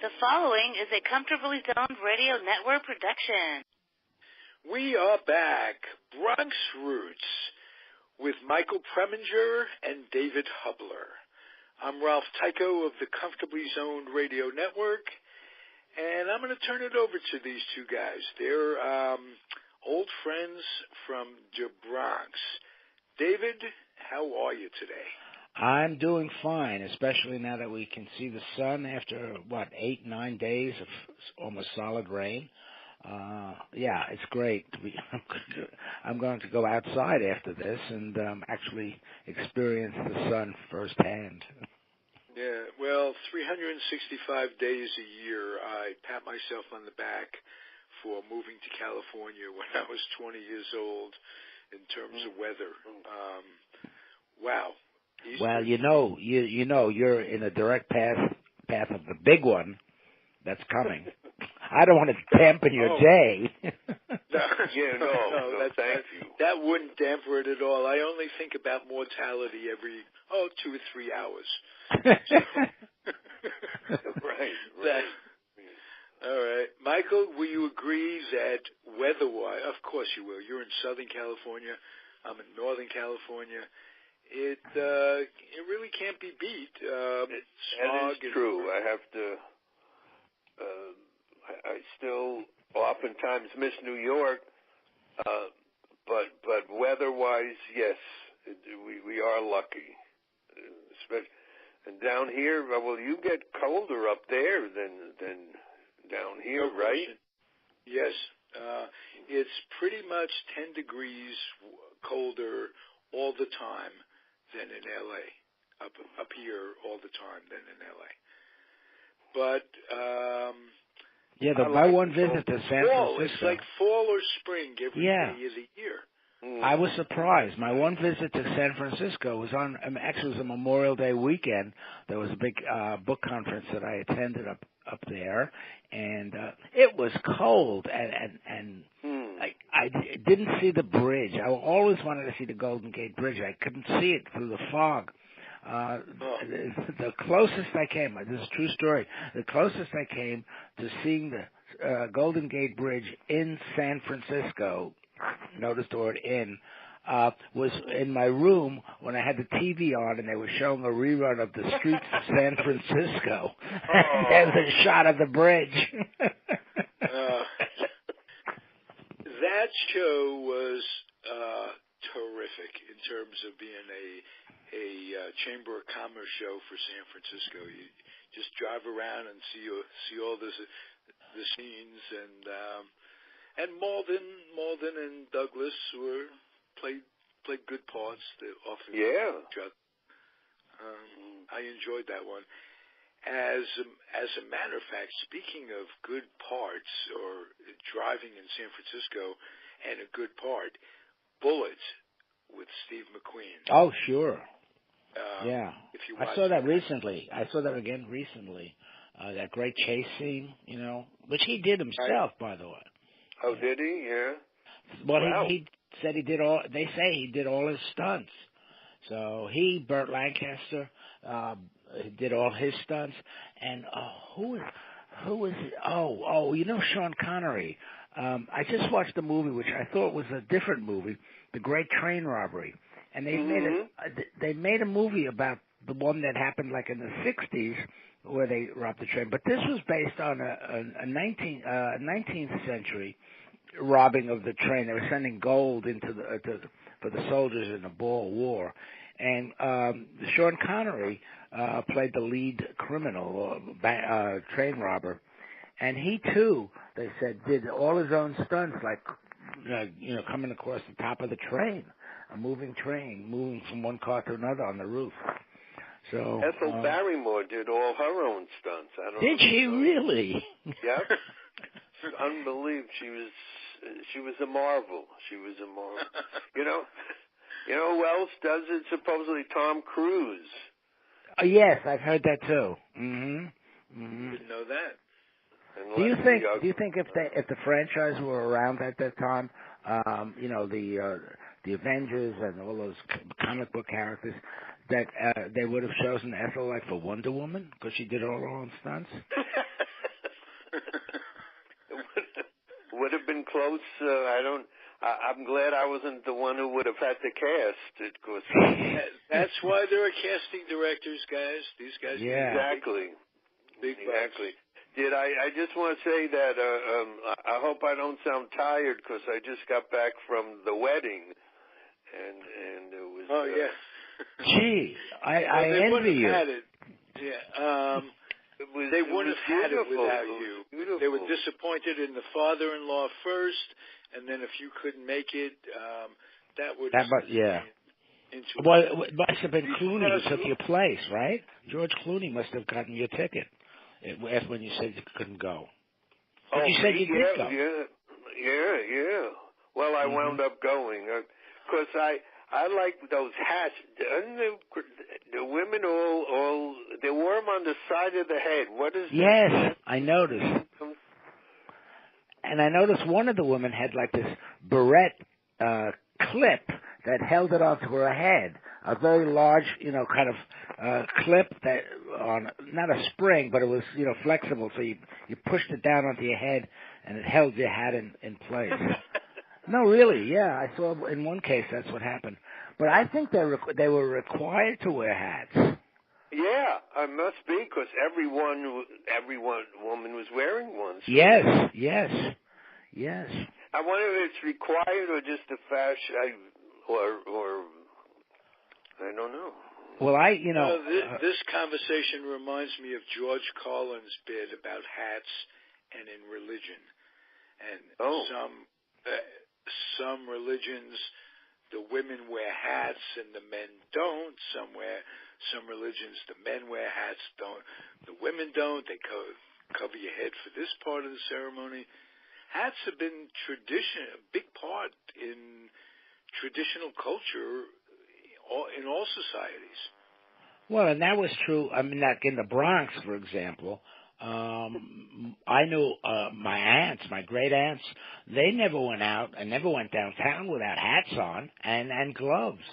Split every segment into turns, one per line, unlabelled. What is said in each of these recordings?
The following is a Comfortably Zoned Radio Network production.
We are back, Bronx Roots, with Michael Preminger and David Hubler. I'm Ralph Tycho of the Comfortably Zoned Radio Network, and I'm going to turn it over to these two guys. They're old friends from the Bronx. David, how are you today?
I'm doing fine, especially now that we can see the sun after, 8-9 days of almost solid rain. Yeah, it's great. I'm going to go outside after this and actually experience the sun firsthand.
Yeah, well, 365 days a year, I pat myself on the back for moving to California when I was 20 years old in terms of weather. Wow.
Well, you know, you're in a direct path of the big one that's coming. I don't want to dampen your day.
No, thank you. That wouldn't dampen it at all. I only think about mortality every 2 or 3 hours. Right. All right, Michael, will you agree that weather-wise, of course you will. You're in Southern California. I'm in Northern California. It really can't be beat.
That is true. I have to. I still oftentimes miss New York, but weather-wise, yes, we are lucky. And down here, well, you get colder up there than down here, right?
Yes, it's pretty much 10 degrees colder all the time than in L.A., up here all the time than in L.A. But
my one visit to San
Francisco. It's
Francisco.
like fall or spring every day of the year.
I was surprised. My one visit to San Francisco was on a Memorial Day weekend. There was a big book conference that I attended up there, and it was cold, and I didn't see the bridge. I always wanted to see the Golden Gate Bridge. I couldn't see it through the fog. The closest I came, this is a true story, the closest I came to seeing the Golden Gate Bridge in San Francisco, notice the word in, was in my room when I had the TV on and they were showing a rerun of The Streets of San Francisco. And there's a shot of the bridge.
That show was terrific in terms of being a Chamber of Commerce show for San Francisco. You just drive around and see all the scenes, and Malden and Douglas played good parts. They often each other. I enjoyed that one. As a matter of fact, speaking of good parts or driving in San Francisco and a good part, Bullet with Steve McQueen.
Oh, sure. Yeah.
If you
I saw that recently. I saw that again recently. That great chase scene, which he did himself, by the way.
Oh, did he? Yeah.
Well, wow. He said he did all. They say he did all his stunts. So Burt Lancaster, did all his stunts, and who was it? Sean Connery. I just watched a movie which I thought was a different movie, The Great Train Robbery, and they made a movie about the one that happened like in the 60s where they robbed the train, but this was based on a 19th century robbing of the train. They were sending gold into for the soldiers in the Boer War, and Sean Connery played the lead criminal, train robber, and he too, they said, did all his own stunts, like coming across the top of the train, a moving train, moving from one car to another on the roof. So
Ethel Barrymore did all her own stunts.
Did she really?
Yep. Unbelievable. She was a marvel. She was a marvel. You know who else does it? Supposedly Tom Cruise.
Yes, I've heard that too.
Didn't know that.
Do you think if the franchise were around at that time, the Avengers and all those comic book characters, that they would have chosen Ethel like for Wonder Woman because she did all her own stunts?
would have been close. I'm glad I wasn't the one who would have had to cast it. Cause
that's why there are casting directors, guys. These guys.
Yeah.
Exactly.
Big
exactly. I just want to say that I hope I don't sound tired because I just got back from the wedding, and it was.
Oh yeah.
Gee, I envy you.
Had it. Yeah. They wouldn't have had it without you.
Beautiful.
They were disappointed in the father-in-law first, and then if you couldn't make it, that would.
Yeah. Well, it must have been Clooney who took your place, right? George Clooney must have gotten your ticket when you said you couldn't go. But you said you did go.
Yeah. Well, I wound up going because I like those hats. The women all they wore them on the side of the head. What is that?
Yes, I noticed. And I noticed one of the women had like this barrette clip that held it onto her head. A very large, kind of clip that on not a spring, but it was, flexible. So you pushed it down onto your head, and it held your hat in place. No, really, yeah. I saw in one case that's what happened. But I think they were required to wear hats.
Yeah, I must be because every woman was wearing one. So
Yes.
I wonder if it's required or just a fashion, or I don't know.
Well,
this conversation reminds me of George Carlin's bit about hats and in religion, and some religions, the women wear hats and the men don't. Some religions, the men wear hats, the women don't. They cover your head for this part of the ceremony. Hats have been a big part in traditional culture in all societies.
Well, and that was true. I mean, like in the Bronx, for example, I knew my great aunts, they never went out and never went downtown without hats on and gloves.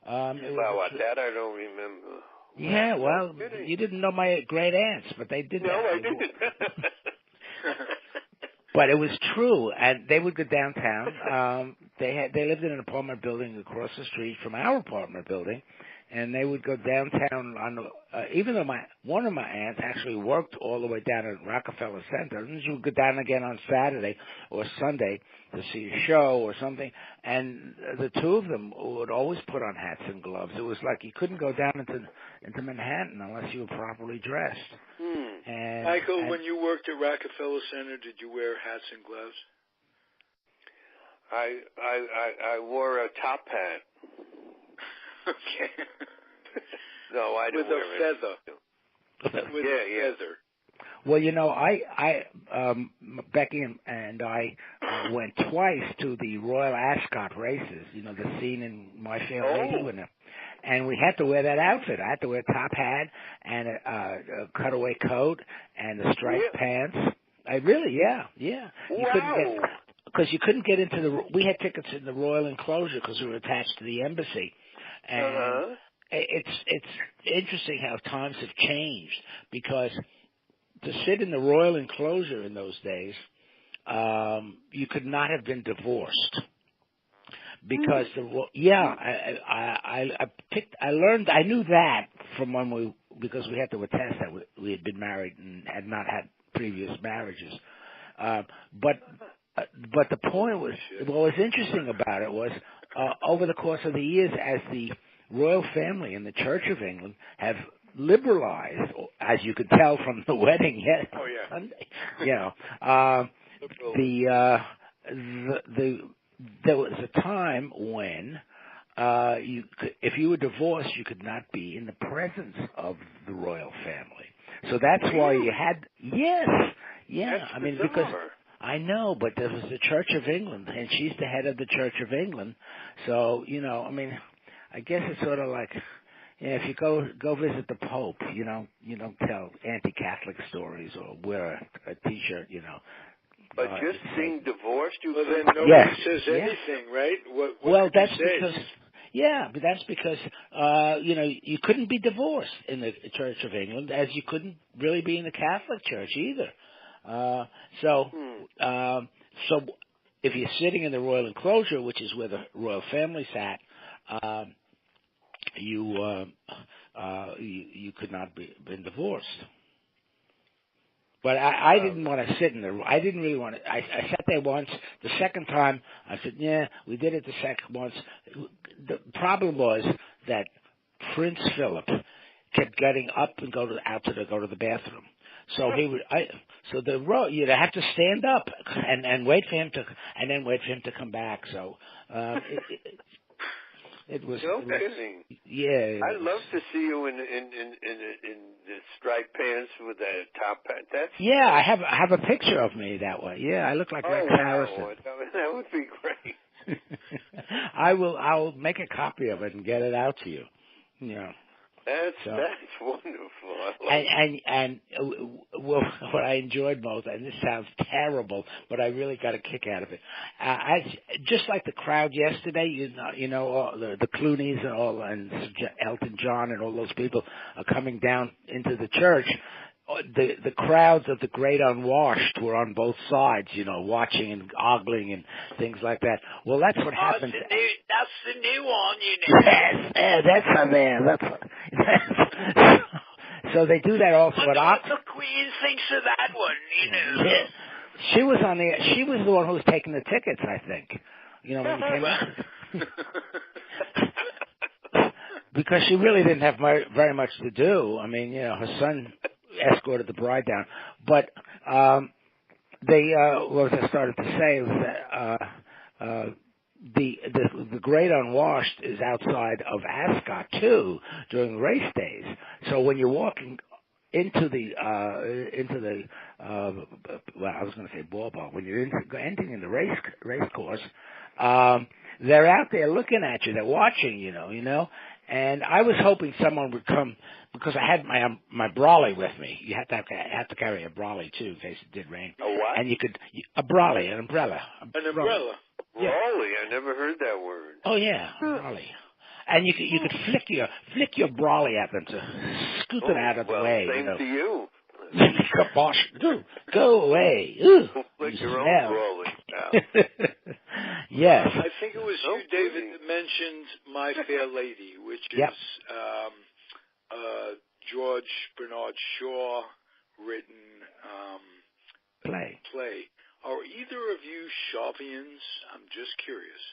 That I don't remember.
Yeah, well, you didn't know my great aunts, but they did.
No, I didn't.
But it was true, and they would go downtown. They lived in an apartment building across the street from our apartment building, and they would go downtown even though one of my aunts actually worked all the way down at Rockefeller Center, and she would go down again on Saturday or Sunday to see a show or something, and the two of them would always put on hats and gloves. It was like you couldn't go down into Manhattan unless you were properly dressed. And,
Michael, when you worked at Rockefeller Center, did you wear hats and gloves?
I wore a top hat.
Okay.
No, I didn't wear
it. With a feather.
Well, Becky and I went twice to the Royal Ascot races, the scene in My Fair Lady. And we had to wear that outfit. I had to wear a top hat and a cutaway coat and the striped pants. Yeah.
Wow.
Because you couldn't get into we had tickets in the Royal Enclosure because we were attached to the embassy. And it's interesting how times have changed, because to sit in the Royal Enclosure in those days, you could not have been divorced. Because I knew that from because we had to attest that we had been married and had not had previous marriages. But the point was, what was interesting about it was, over the course of the years, as the royal family and the Church of England have liberalized, as you could tell from the wedding Sunday, there was a time when if you were divorced, you could not be in the presence of the royal family. So that's why you had
That's
I mean,
bizarre.
because I know, but there was the Church of England, and she's the head of the Church of England. So I mean, I guess it's sort of like, if you go visit the Pope, you don't tell anti-Catholic stories or wear a T-shirt,
But just being divorced,
then nobody says anything, right? What
that's because. Yeah, but that's because you couldn't be divorced in the Church of England, as you couldn't really be in the Catholic Church either. So if you're sitting in the royal enclosure, which is where the royal family sat, you could not been divorced. But I didn't want to sit in the. I didn't really want to. I sat there once. The second time, I said, "Yeah, we did it the second once." The problem was that Prince Philip kept getting up and go to the bathroom. So he would. So the row, you'd have to stand up and wait for him to, and then wait for him to come back. So it was.
No kidding.
Yeah.
I'd love to see you in the striped pants with that top hat.
Yeah, I have a picture of me that way. Yeah, I look like Rex Harrison.
That would be great.
I'll make a copy of it and get it out to you. Yeah.
That's wonderful.
What I enjoyed most, and this sounds terrible, but I really got a kick out of it. Just like the crowd yesterday, you know, all the Clooneys and all, and Elton John and all those people are coming down into the church. The crowds of the great unwashed were on both sides, you know, watching and ogling and things like that. Well, that's what happens.
That's the new one, you know.
Yes, that's on there. So they do that also at Oxford.
The Queen thinks of that one, you know.
Yeah. She was the one who was taking the tickets, I think. You know, when you came out. Because she really didn't have very much to do. I mean, you know, her son escorted the bride down. But what I started to say was that the Great Unwashed is outside of Ascot too during race days. So when you're walking into the well, I was going to say ballpark. When you're entering in the race course, they're out there looking at you. They're watching, you know. And I was hoping someone would come because I had my brolly with me. You have to carry a brolly too in case it did rain.
A what?
And a brolly, an umbrella.
An umbrella.
Yeah.
Brolly, I never heard that word.
Oh yeah, brolly. And you could flick your brolly at them to scoot it out of the way.
Same to you.
Go away.
Flick your own brolly.
Yes.
I think it was you, David, that mentioned My Fair Lady, which is George Bernard Shaw written
play.
Are either of you Shavians? I'm just curious.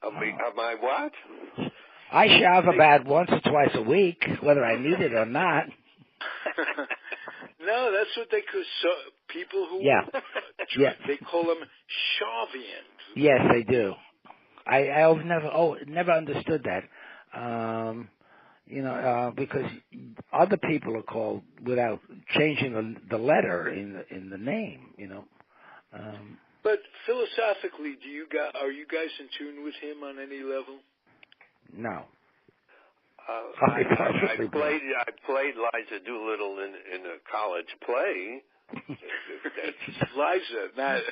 Am I what?
I shave about once or twice a week, whether I need it or not.
No, that's what they call people who.
Yeah.
They call them Shavians.
Yes, they do. I never understood that. Because other people are called without changing the letter in the name, you know.
But philosophically, are you guys in tune with him on any level?
No.
I played Liza Doolittle in a college play.
That's Liza, not.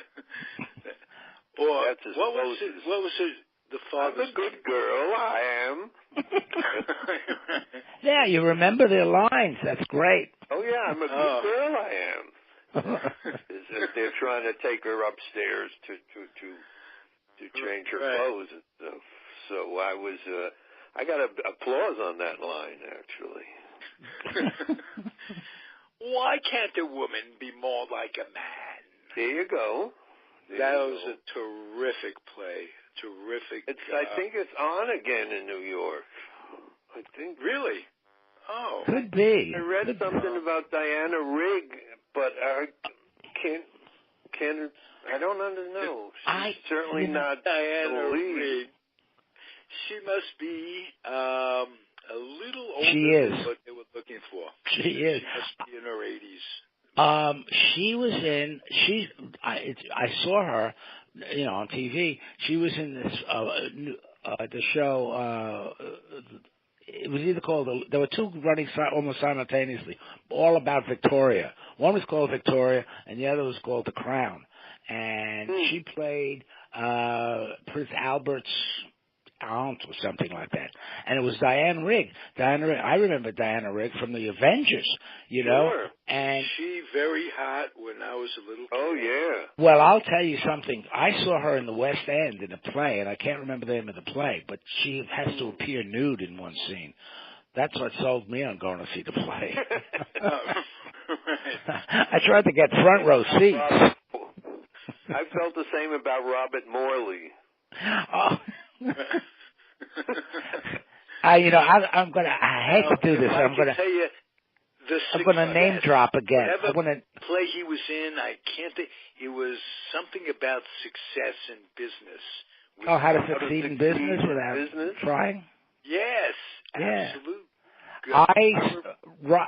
Or
that's
what was the father's?
I'm a good girl. I am.
Yeah, you remember their lines. That's great.
Oh yeah, I'm a good girl. I am. They're trying to take her upstairs to change her clothes and stuff. So I got applause on that line, actually.
Why can't a woman be more like a man?
There you go.
That was a terrific play. Terrific.
I think it's on again in New York. I think.
Really? Oh.
Could be.
I read something about Diana Rigg, but I can't. I don't know. She's certainly not
Diana Rigg. She must be a little older than what they were looking for.
She is.
She must be in her 80s.
She was in. I saw her, you know, on TV. She was in this the show. It was either called. There were two running almost simultaneously, all about Victoria. One was called Victoria, and the other was called The Crown. And she played Prince Albert's aunt or something like that. And it was Diane Rigg. I remember Diana Rigg from the Avengers, you know.
Sure.
And
she very hot when I was a little kid.
Oh, yeah.
well, I'll tell you something. I saw her in the West End in a play, and I can't remember the name of the play, but she has to appear nude in one scene. That's what sold me on going to see the play. I tried to get front row seats.
I felt the same about Robert Morley.
Oh. I hate to do this. I'm gonna name drop again.
Whatever play he was in, I can't think. It was something about success in business.
How to succeed in business without trying?
Yes,
yeah.
absolutely.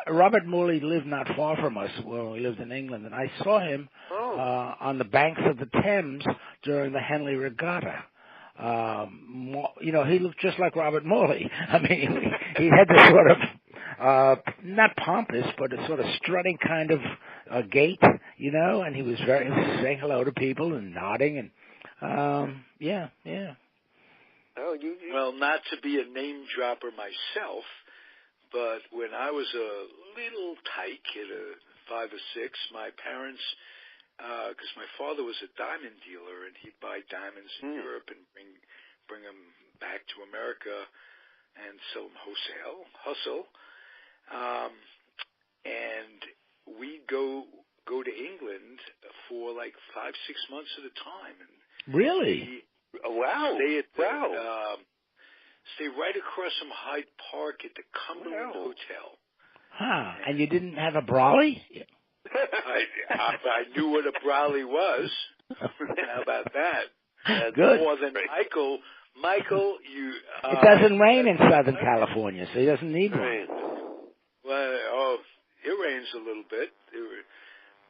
Robert Morley lived not far from us. Well, he lived in England, and I saw him on the banks of the Thames during the Henley Regatta. He looked just like Robert Morley. I mean, he had this sort of not pompous, but a sort of strutting kind of gait, you know. And he was saying hello to people and nodding, and yeah.
Oh,
Well, not to be a name dropper myself. But when I was a little tight kid, 5 or 6, my parents, because my father was a diamond dealer, and he'd buy diamonds in Europe and bring them back to America and sell them hustle. And we'd go to England for like 5-6 months at a time. And
really?
Wow!
Stay right across from Hyde Park at the Cumberland Hotel.
Huh. And you didn't have a brolly?
I knew what a brolly was. How about that?
Good.
More than Michael. Michael, you...
it doesn't rain in Southern California, so he doesn't need one.
Well, it rains a little bit.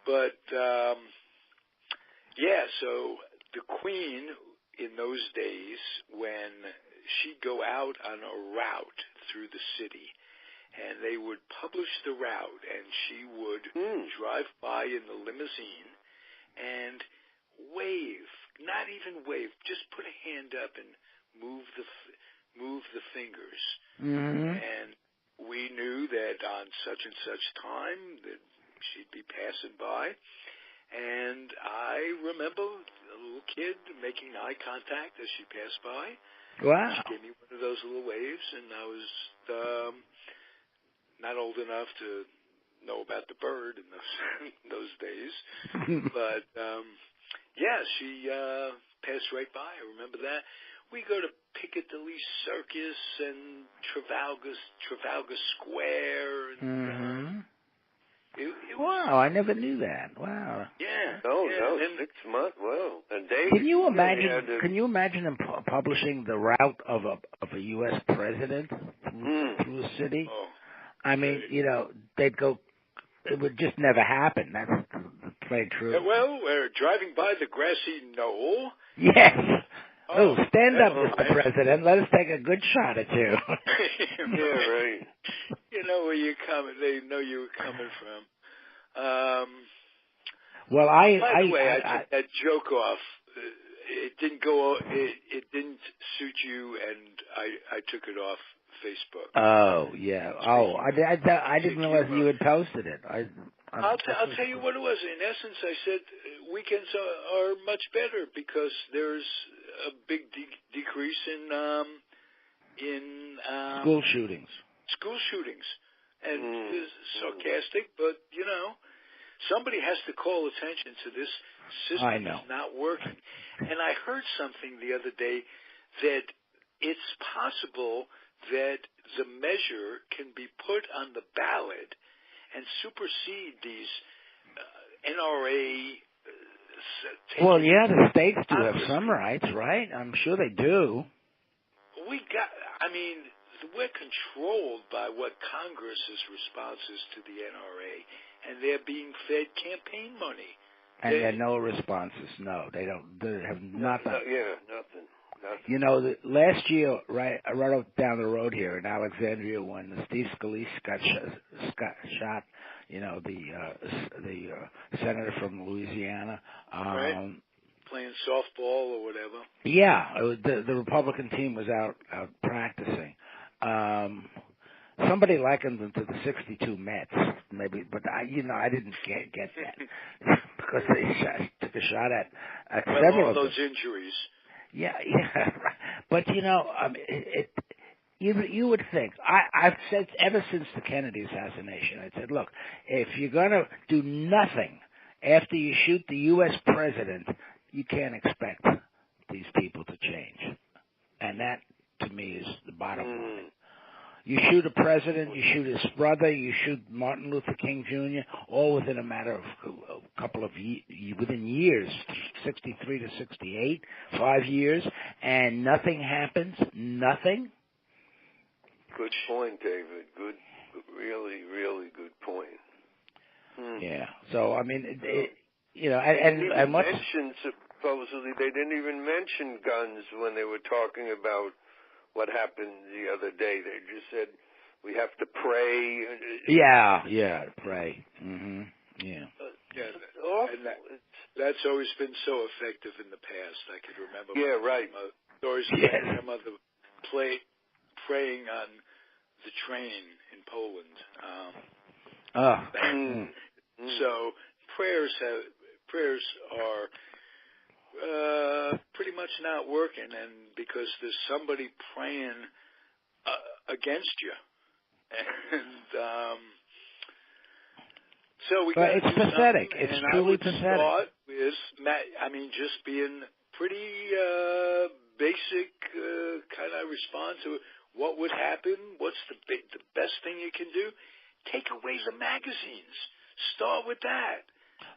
But, so the Queen, in those days, when... she'd go out on a route through the city, and they would publish the route, and she would drive by in the limousine and wave, not even wave, just put a hand up and move the fingers.
Mm-hmm.
And we knew that on such and such time that she'd be passing by. And I remember a little kid making eye contact as she passed by.
Wow.
She gave me one of those little waves, and I was not old enough to know about the bird in those days. But, she passed right by. I remember that. We go to Piccadilly Circus and Trafalgar Square. And,
wow, I never knew that. Wow.
Yeah.
No, 6 months. Wow. And Dave,
can you imagine? Can you imagine them publishing the route of a U.S. president through a city?
Oh,
I mean, they'd go. It would just never happen. That's plain true.
Well, we're driving by the grassy knoll.
Yes. Oh, stand up, Mr. President. Let us take a good shot at you.
Yeah, right.
You know where you're coming. They know you were coming from.
Well,
by the way, I took that joke off. It didn't go. It didn't suit you, and I took it off Facebook.
Oh yeah. Oh, I didn't realize you had posted it.
I'll tell you what it was. In essence, I said weekends are much better because there's a big decrease in
school shootings.
And it's sarcastic, but somebody has to call attention to this system.
I know.
Is not working. And I heard something the other day that it's possible that the measure can be put on the ballot and supersede these NRA.
Well, yeah, the states do have some rights, right? I'm sure they do.
We're controlled by what Congress's response is to the NRA, and they're being fed campaign money.
And there are no responses. No, they don't. They have nothing.
Nothing.
Last year, right down the road here in Alexandria, when Steve Scalise got shot, the senator from Louisiana.
Right. playing softball or whatever.
Yeah, the Republican team was out practicing. Somebody likened them to the '62 Mets, maybe, but I didn't get that because they took a shot at several
all
of
those
them.
Injuries.
Yeah, but you would think. I've said ever since the Kennedy assassination, I said, look, if you're going to do nothing after you shoot the U.S. president, you can't expect these people to change. And that, to me, is the bottom line. You shoot a president, you shoot his brother, you shoot Martin Luther King Jr., all within a matter of a couple of within years, 63 to 68, 5 years, and nothing happens, nothing.
Good point, David. Good, really, really good point.
Yeah. So I mean,
and mention, supposedly they didn't even mention guns when they were talking about what happened the other day. They just said we have to pray.
Yeah, pray. Yeah.
That's always been so effective in the past. I could remember.
Yeah, right.
Stories of my grandmother praying on the train in Poland. So prayers are pretty much not working, and because there's somebody praying against you, and so we got to do
it's pathetic.
something.
It's
and
truly
I would
pathetic.
Start with just being pretty basic kind of response to what would happen. What's the best thing you can do? Take away the magazines. Start with that.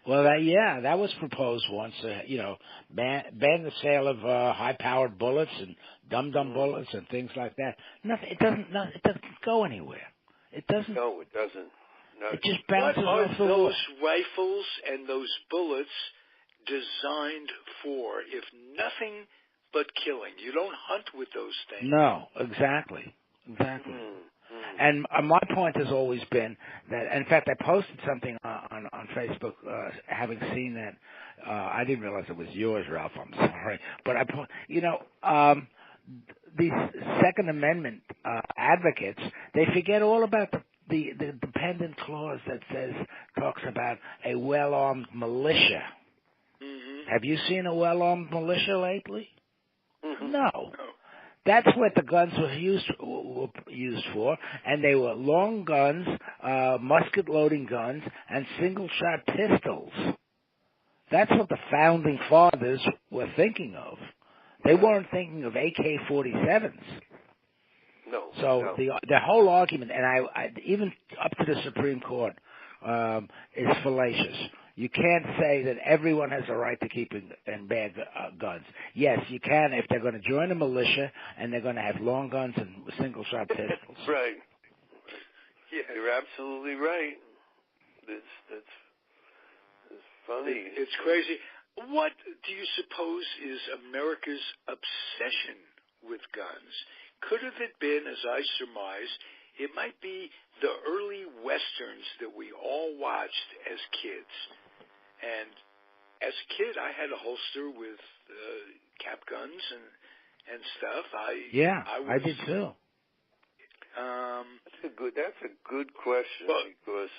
Well, that was proposed once. Ban the sale of high-powered bullets and dum-dum bullets and things like that. Nothing. It doesn't go anywhere. It doesn't.
No, it doesn't. No.
It just bounces off the wall.
What are those rifles and those bullets designed for? If nothing but killing. You don't hunt with those things.
No, exactly. And my point has always been that, in fact, I posted something on Facebook, having seen that. I didn't realize it was yours, Ralph. I'm sorry, but these Second Amendment advocates, they forget all about the dependent clause that talks about a well-armed militia. Mm-hmm. Have you seen a well-armed militia lately? Mm-hmm. No. That's what the guns were used for, and they were long guns, musket-loading guns, and single-shot pistols. That's what the founding fathers were thinking of. They weren't thinking of AK-47s.
No.
So the whole argument, and I even up to the Supreme Court, is fallacious. You can't say that everyone has a right to keep and bear guns. Yes, you can if they're going to join a militia and they're going to have long guns and single-shot pistols.
Right. Yeah, you're absolutely right. That's funny.
It's crazy. What do you suppose is America's obsession with guns? Could have it been, as I surmise, it might be the early Westerns that we all watched as kids. And as a kid, I had a holster with cap guns and stuff.
I did too.
That's a good question because.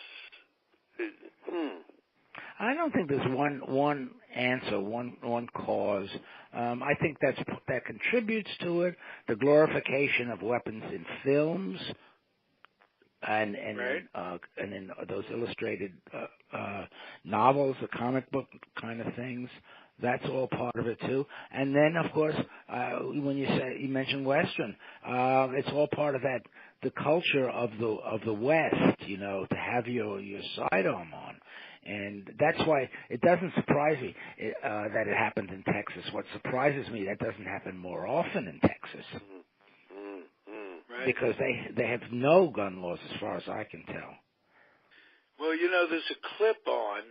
I don't think there's one answer, one cause. I think that contributes to it. The glorification of weapons in films, and in those illustrated novels, the comic book kind of things. That's all part of it too. And then, of course, when you mentioned Western, it's all part of the culture of the West. To have your sidearm on. And that's why it doesn't surprise me that it happened in Texas. What surprises me, that doesn't happen more often in Texas. Right. Because they have no gun laws as far as I can tell.
Well, there's a clip on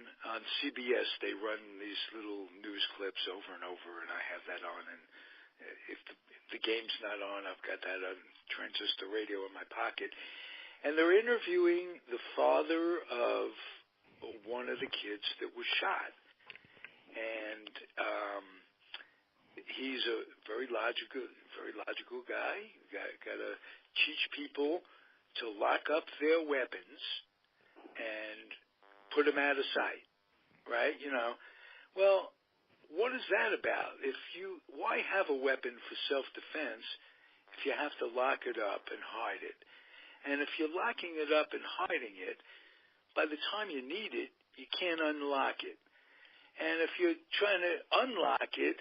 CBS. They run these little news clips over and over, and I have that on. And if the game's not on, I've got that on transistor radio in my pocket. And they're interviewing the father of one of the kids that was shot. and he's a very logical guy. Got to teach people to lock up their weapons and put them out of sight, right? Well, what is that about? Why have a weapon for self-defense if you have to lock it up and hide it? And if you're locking it up and hiding it, by the time you need it, you can't unlock it. And if you're trying to unlock it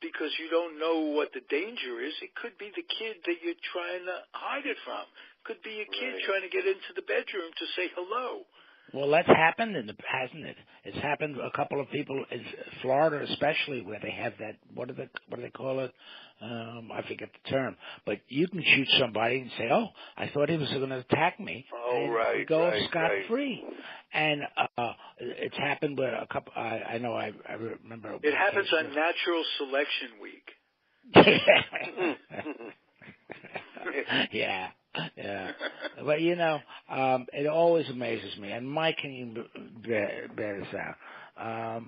because you don't know what the danger is, it could be the kid that you're trying to hide it from. Could be a kid trying to get into the bedroom to say hello.
Well, that's happened, hasn't it? It's happened. A couple of people, in Florida especially, where they have that. What do they call it? I forget the term. But you can shoot somebody and say, "Oh, I thought he was going to attack me," and go scot-free. And it's happened with a couple. I know. I remember.
It happens on Natural Selection Week.
Yeah. Yeah, but it always amazes me, and Mike can even bear this out.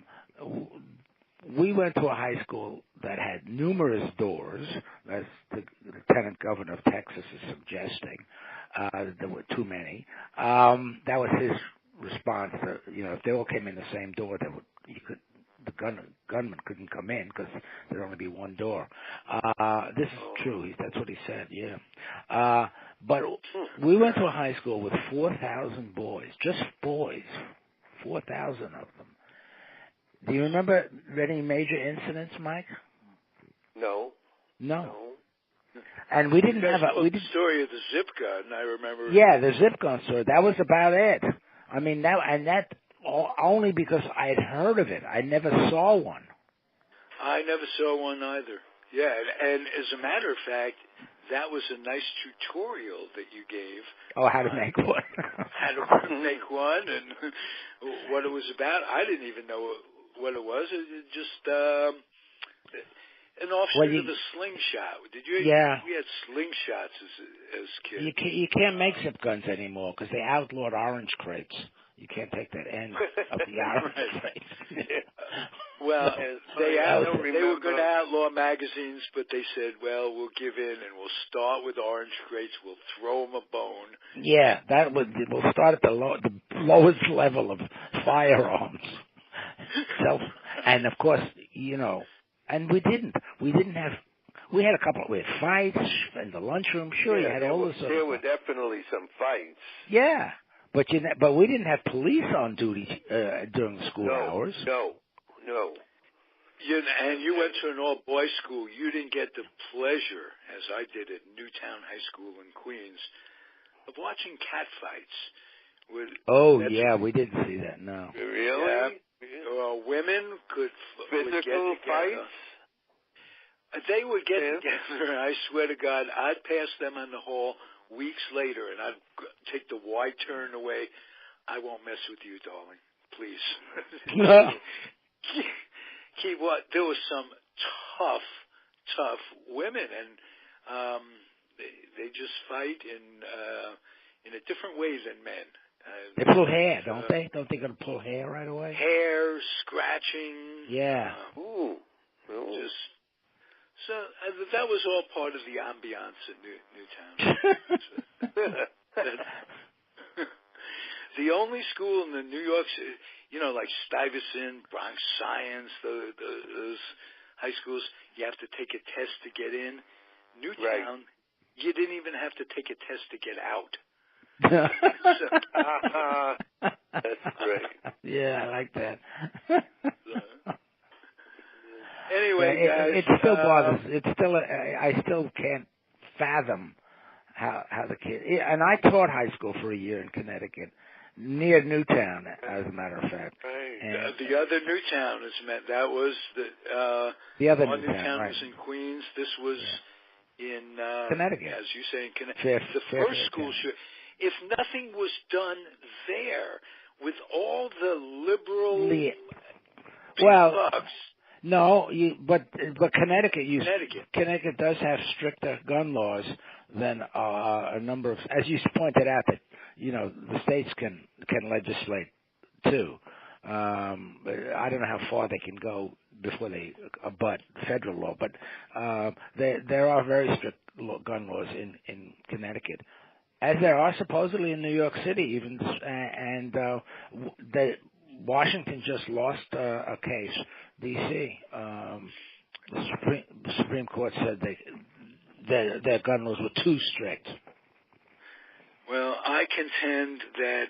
We went to a high school that had numerous doors, as the Lieutenant Governor of Texas is suggesting. There were too many. That was his response. If they all came in the same door, the gunman couldn't come in because there'd only be one door. This is true. That's what he said. Yeah. But we went to a high school with 4,000 boys, just boys, 4,000 of them. Do you remember any major incidents, Mike?
No.
And we didn't have
the story of the zip gun. I remember.
Yeah, the zip gun story. That was about it. I mean, that only because I had heard of it. I never saw one.
I never saw one either. Yeah, and as a matter of fact, that was a nice tutorial that you gave.
Oh, how to make one.
How to make one and what it was about. I didn't even know what it was. It just an offshoot of the slingshot. Did you?
Yeah.
We had slingshots as kids.
You can't make zip guns anymore because they outlawed orange crates. You can't take that end of the orange crates.
Well, they were going to outlaw magazines, but they said, well, we'll give in and we'll start with orange crates. We'll throw them a bone.
Yeah, we'll start at the lowest level of firearms. And of course, and we had a couple. We had fights in the lunchroom. Sure, you had all this.
There were definitely some fights.
Yeah, but we didn't have police on duty during the school hours.
No.
And you went to an all-boys school. You didn't get the pleasure, as I did at Newtown High School in Queens, of watching catfights.
We didn't see that. No.
Really?
Yeah. Women could
physical fights.
They would get together, and I swear to God, I'd pass them in the hall weeks later, and I'd take the wide turn away. I won't mess with you, darling. Please. There was some tough women, and they just fight in a different way than men.
They pull hair, don't they? Don't they going to pull hair right away?
Hair, scratching.
Yeah.
That was all part of the ambiance in Newtown. The only school in the New York City, like Stuyvesant, Bronx Science, those high schools, you have to take a test to get in. Newtown, you didn't even have to take a test to get out.
That's great.
Yeah, I like that.
Anyway, guys,
it still bothers. I still can't fathom how the kid. And I taught high school for a year in Connecticut, near Newtown, as a matter of fact.
And the other Newtown that was
the other
Newtown was in Queens. This was in
Connecticut,
as you say, in Connecticut. The first school should. If nothing was done there with all the liberal bucks.
No, but Connecticut does have stricter gun laws than a number of, as you pointed out, that the states can legislate too. I don't know how far they can go before they abut federal law, but there are very strict gun laws in Connecticut, as there are supposedly in New York City even, and Washington just lost a case, D.C. The Supreme Court said their gun laws were too strict.
Well, I contend that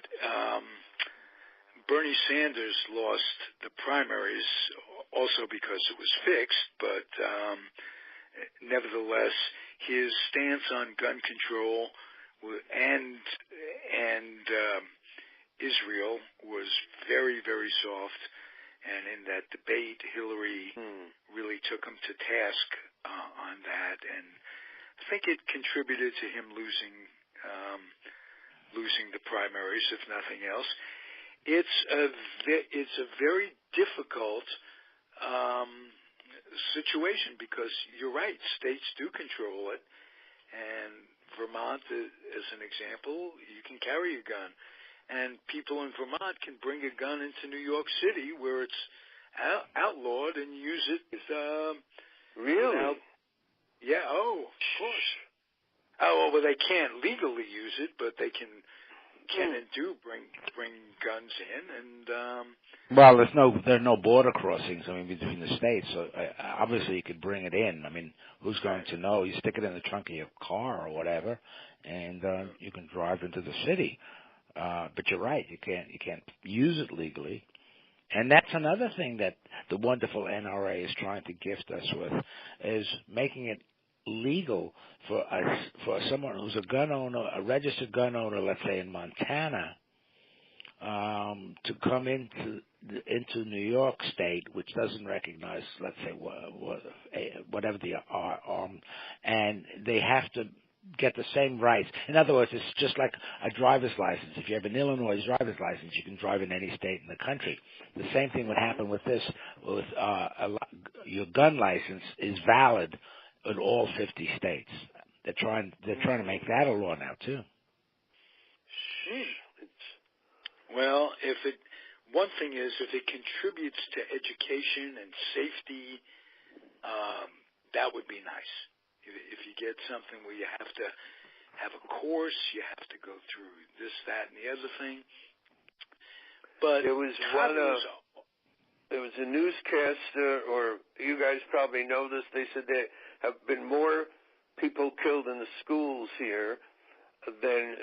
Bernie Sanders lost the primaries also because it was fixed, but nevertheless, his stance on gun control and Israel was very, very soft. And in that debate, Hillary really took him to task on that, and I think it contributed to him losing the primaries, if nothing else. It's a very difficult situation because you're right, states do control it, and Vermont, as an example, you can carry a gun. And people in Vermont can bring a gun into New York City where it's outlawed and use it.
Really?
Yeah, of course. Oh, well, they can't legally use it, but they can and do bring guns in. And
well, there are no border crossings, between the states. So obviously you could bring it in. Who's going to know? You stick it in the trunk of your car or whatever, and you can drive into the city. But you're right, you can't use it legally. And that's another thing that the wonderful NRA is trying to gift us with, is making it legal for someone who's a gun owner, a registered gun owner, let's say in Montana, to come into New York State, which doesn't recognize, let's say, whatever the arm, and they have to get the same rights. In other words, it's just like a driver's license. If you have an Illinois driver's license, you can drive in any state in the country. The same thing would happen with this. With your gun license is valid in all 50 states. They're trying to make that a law now too.
Well, one thing is if it contributes to education and safety, that would be nice. If you get something where you have to have a course, you have to go through this, that, and the other thing. But
there was a newscaster, or you guys probably know this. They said there have been more people killed in the schools here than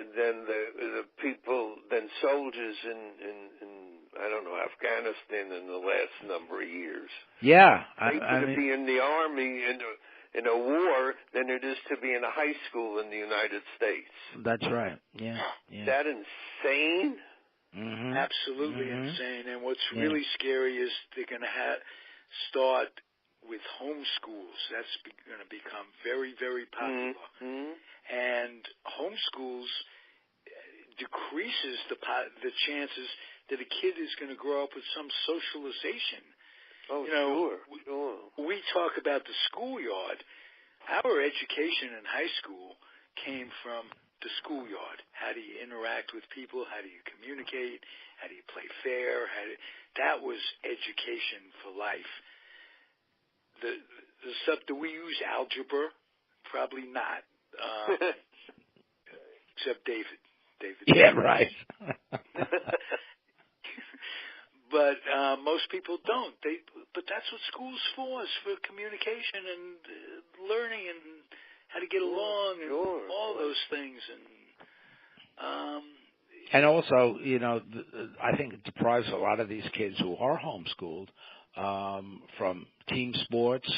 soldiers in I don't know, Afghanistan in the last number of years.
Yeah,
to be in the army in a war than it is to be in a high school in the United States.
That's right. Yeah.
Is that insane?
Mm-hmm.
Absolutely insane. And what's really scary is they're going to start with homeschools. That's going to become very, very popular.
Mm-hmm.
And homeschools decreases the chances that a kid is going to grow up with some socialization.
Oh,
sure.
We
talk about the schoolyard. Our education in high school came from the schoolyard. How do you interact with people? How do you communicate? How do you play fair? That was education for life. The stuff, do we use algebra? Probably not. Except David.
Yeah, right.
But most people don't. But that's what school's for, is for communication and learning and how to get along and all those things.
And also, I think it deprives a lot of these kids who are homeschooled from team sports,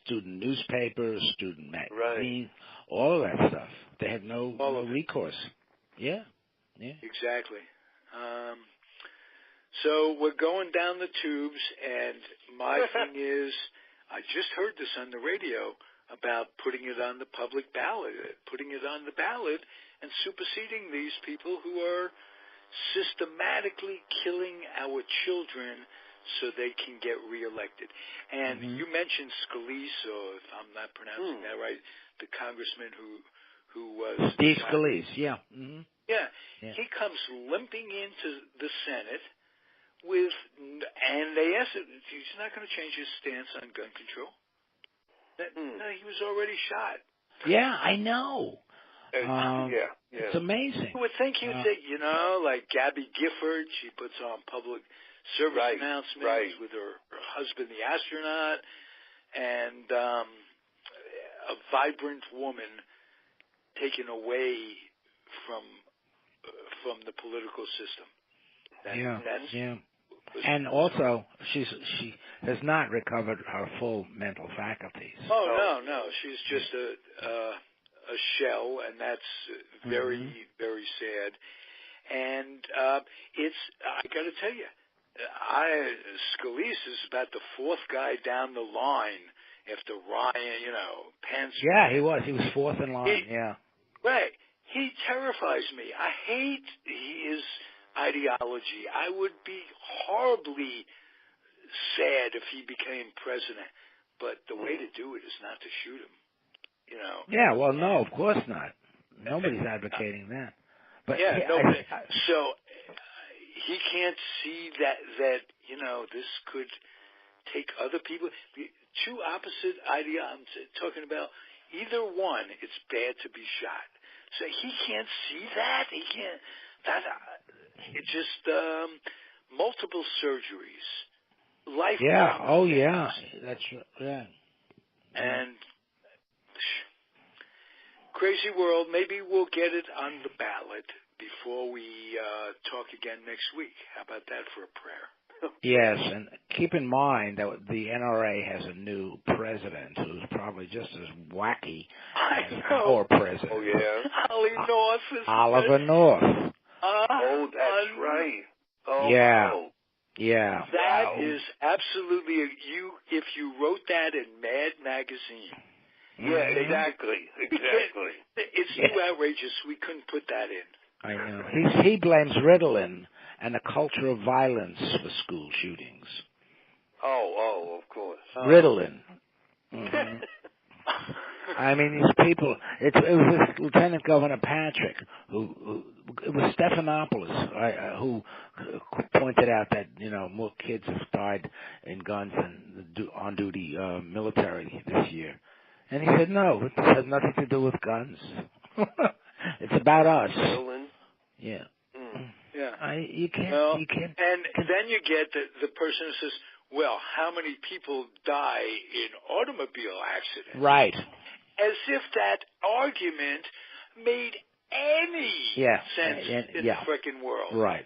student newspapers, student magazines, all of that stuff. They have no recourse. Yeah.
Exactly. So we're going down the tubes, and my thing is, I just heard this on the radio about putting it on the public ballot, and superseding these people who are systematically killing our children so they can get reelected. And you mentioned Scalise, or if I'm not pronouncing that right, the congressman who was
Steve Scalise, yeah. Mm-hmm.
Yeah, he comes limping into the Senate and they asked him, he's not going to change his stance on gun control. No, he was already shot.
Yeah, I know.
It's
amazing.
You would think he would say, like Gabby Gifford, she puts on public service announcements with her husband, the astronaut, and a vibrant woman taken away from the political system.
And also, she has not recovered her full mental faculties.
Oh no, she's just a shell, and that's very, very sad. And I got to tell you, Scalise is about the fourth guy down the line after Ryan, Pence.
Yeah, he was. He was fourth in line.
Right. He terrifies me. I hate his ideology. I would be horribly sad if he became president. But the way to do it is not to shoot him.
Yeah, well, no, of course not. Nobody's advocating that. But
so he can't see that this could take other people. The two opposite ideas. I'm talking about either one. It's bad to be shot. So he can't see that. He can't. It's just multiple surgeries. Life.
Yeah. Oh, yeah. That's yeah.
And crazy world. Maybe we'll get it on the ballot before we talk again next week. How about that for a prayer?
Yes, and keep in mind that the NRA has a new president who's probably just as wacky as our president.
Oh, yeah.
Oliver North.
That's right. Oh,
yeah.
wow.
Yeah.
That is absolutely if you wrote that in Mad Magazine.
Yeah, exactly.
It's too outrageous. We couldn't put that in.
I know. He blames Ritalin and a culture of violence for school shootings.
Oh, of course.
Ritalin. Mm-hmm. I mean, these people. It was this Lieutenant Governor Patrick who it was Stephanopoulos who pointed out that more kids have died in guns than on duty military this year, and he said no, it has nothing to do with guns. It's about us. Yeah.
Yeah.
You can't.
And then you get the person who says, well, how many people die in automobile accidents?
Right.
As if that argument made any sense in the frickin' world.
Right.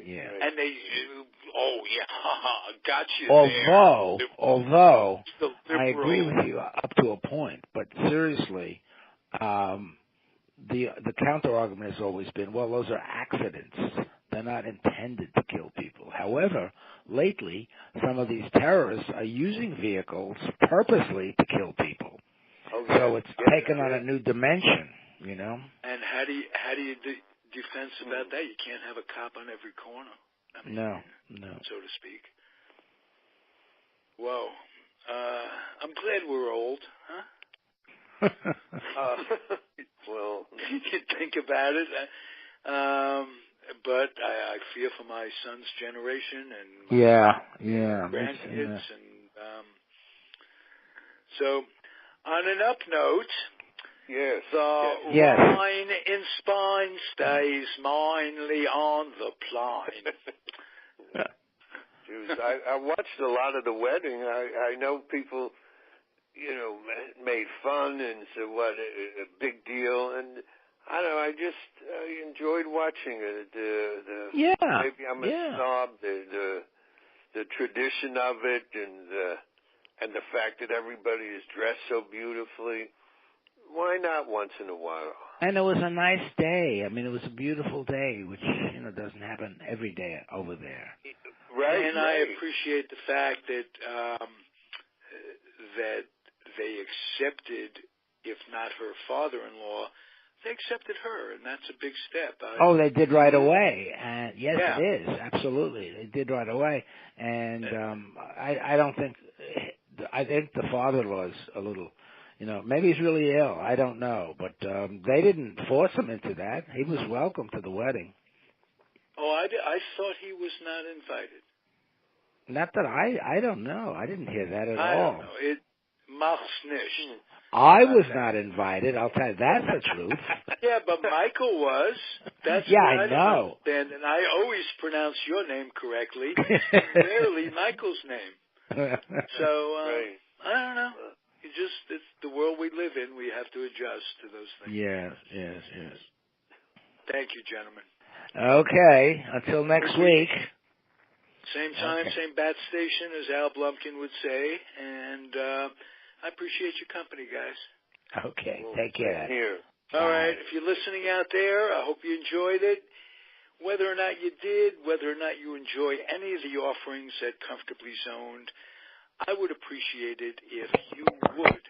Yeah.
And they, got you there.
Although I agree with you up to a point, but seriously, the counter argument has always been, well, those are accidents. They're not intended to kill people. However, lately, some of these terrorists are using vehicles purposely to kill people. So it's taken on a new dimension,
And how do you defense about that? You can't have a cop on every corner.
No.
So to speak. Whoa. I'm glad we're old, huh?
Well,
you think about it. But I fear for my son's generation and my grandkids. And so, on an up note, the line in spine stays minely on the pline.
I watched a lot of the wedding. I know people, made fun and said, what a big deal. And I don't know, I just enjoyed watching it. Maybe I'm a snob. The tradition of it and the fact that everybody is dressed so beautifully. Why not once in a while?
And it was a nice day. I mean, it was a beautiful day, which doesn't happen every day over there.
Right. And I appreciate the fact that that they accepted, if not her father-in-law, they accepted her, and that's a big step.
They did right away. And yes, it is. Absolutely. They did right away. And I don't think, I think the father-in-law is a little, maybe he's really ill. I don't know. But they didn't force him into that. He was welcome to the wedding.
Oh, I thought he was not invited.
Not that I don't know. I didn't hear that at
I
all.
don't know. It mach's nicht.
I was not invited. I'll tell you, that's the truth.
Yeah, but Michael was. That's
yeah,
what
I know.
Understand. And I always pronounce your name correctly, rarely Michael's name. So
Right.
I don't know. It's the world we live in. We have to adjust to those things.
Yes.
Thank you, gentlemen.
Okay. Until next week.
Same time, same bat station, as Al Blumkin would say. And I appreciate your company, guys.
Okay. Take care.
Here.
All right. If you're listening out there, I hope you enjoyed it. Whether or not you did, whether or not you enjoy any of the offerings at Comfortably Zoned, I would appreciate it if you would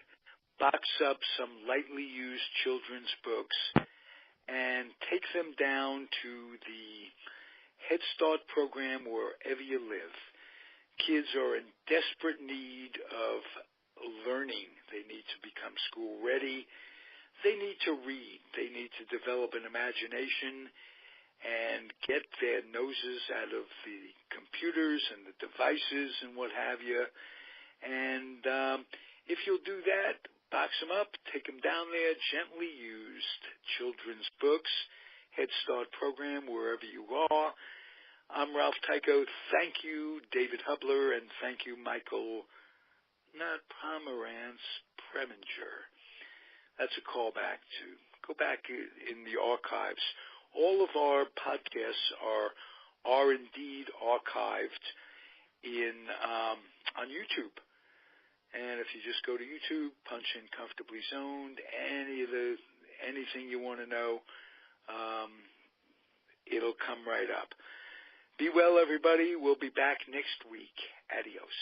box up some lightly used children's books and take them down to the Head Start program wherever you live. Kids are in desperate need of learning. They need to become school ready. They need to read. They need to develop an imagination and get their noses out of the computers and the devices and what have you. And if you'll do that, box them up, take them down there, gently used children's books, Head Start program, wherever you are. I'm Ralph Tycho. Thank you, David Hubler, and thank you, Michael, not Pomerantz, Preminger. That's a callback to go back in the archives. All of our podcasts are indeed archived on YouTube. And if you just go to YouTube, punch in Comfortably Zoned, anything you want to know, it'll come right up. Be well, everybody. We'll be back next week. Adios.